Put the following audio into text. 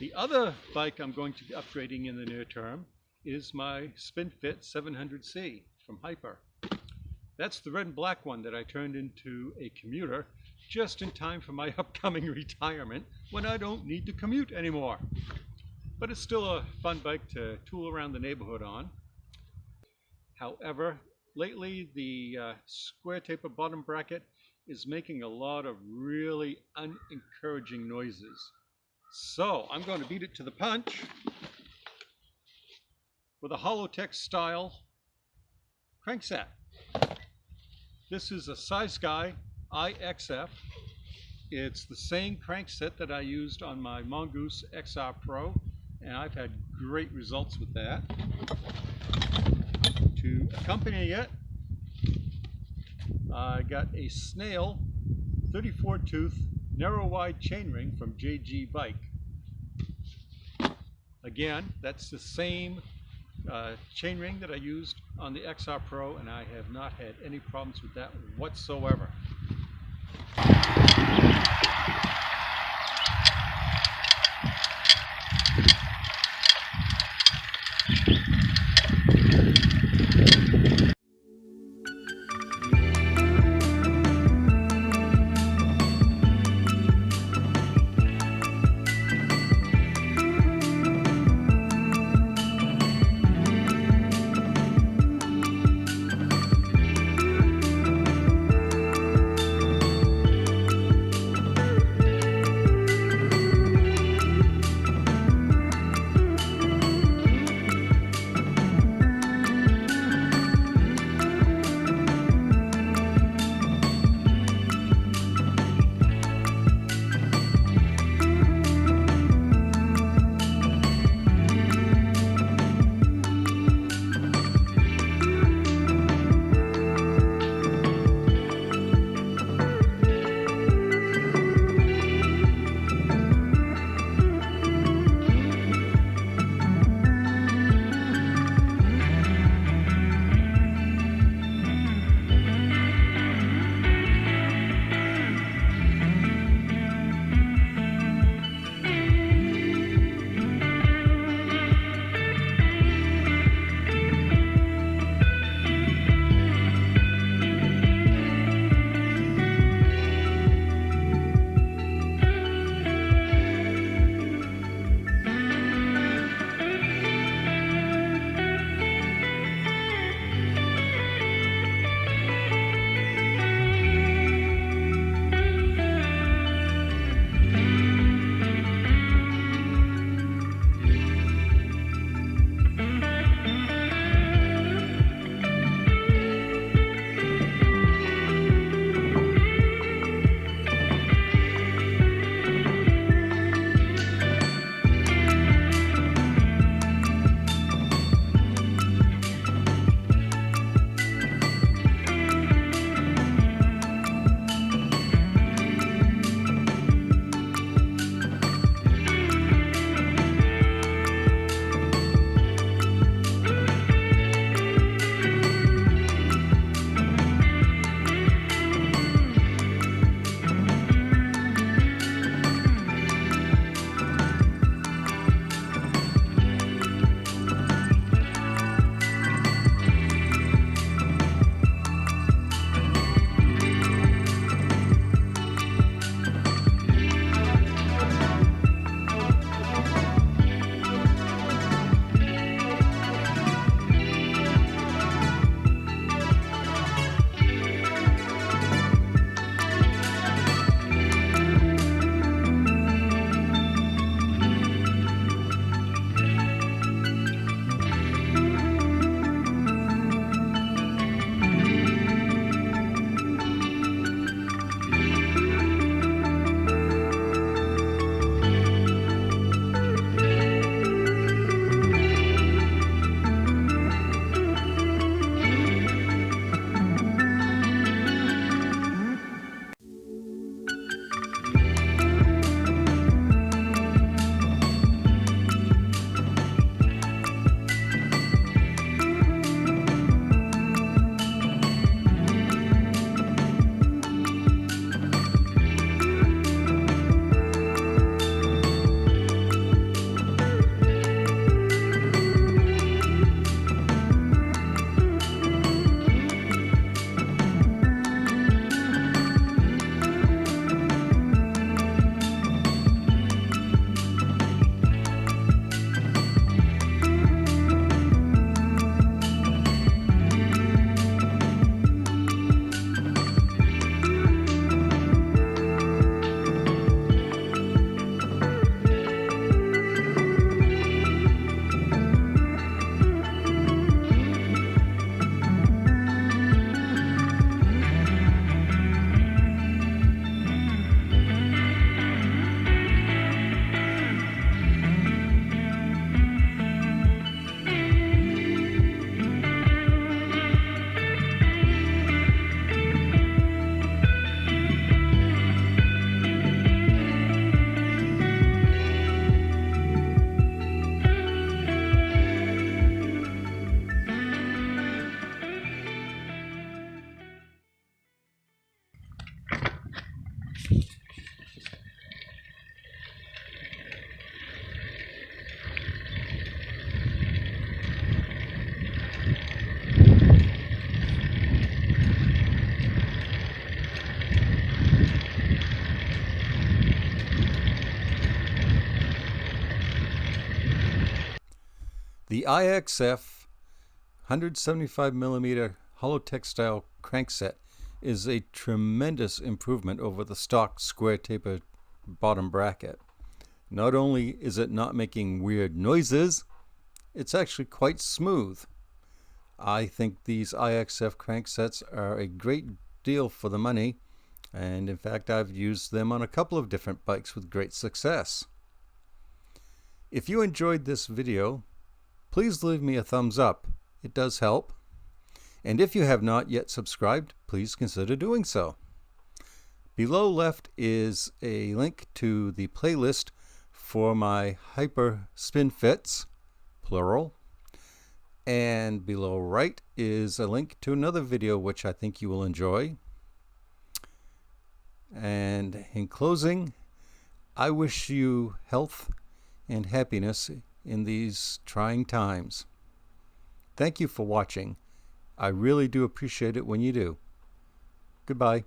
The other bike I'm going to be upgrading in the near term is my SpinFit 700C from Hyper. That's the red and black one that I turned into a commuter just in time for my upcoming retirement when I don't need to commute anymore. But it's still a fun bike to tool around the neighborhood on. However, lately the square taper bottom bracket is making a lot of really unencouraging noises. So I'm going to beat it to the punch with a Hollowtech-style Crankset. This is a CYSKY IXF. It's the same crankset that I used on my Mongoose XR Pro, and I've had great results with that. To accompany it, I got a Snail 34 tooth narrow wide chainring from JG Bike. Again, that's the same chainring that I used on the XR Pro, and I have not had any problems with that whatsoever. The IXF 175mm Hollowtech-style Crankset is a tremendous improvement over the stock square taper bottom bracket. Not only is it not making weird noises, it's actually quite smooth. I think these IXF cranksets are a great deal for the money, and in fact I've used them on a couple of different bikes with great success. If you enjoyed this video, please leave me a thumbs up. It does help. And if you have not yet subscribed, please consider doing so. Below left is a link to the playlist for my Hyper SpinFits, plural. And below right is a link to another video which I think you will enjoy. And in closing, I wish you health and happiness in these trying times. Thank you for watching. I really do appreciate it when you do. Goodbye.